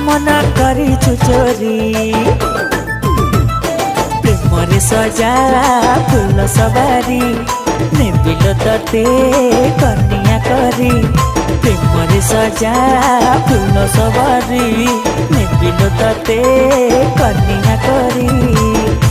मना करी चोरी प्रेमरे सजा फूल सवारी नेबिल तते कनिया करी प्रेमरे सजा फूल सवारी नेबिल तते कनिया करी।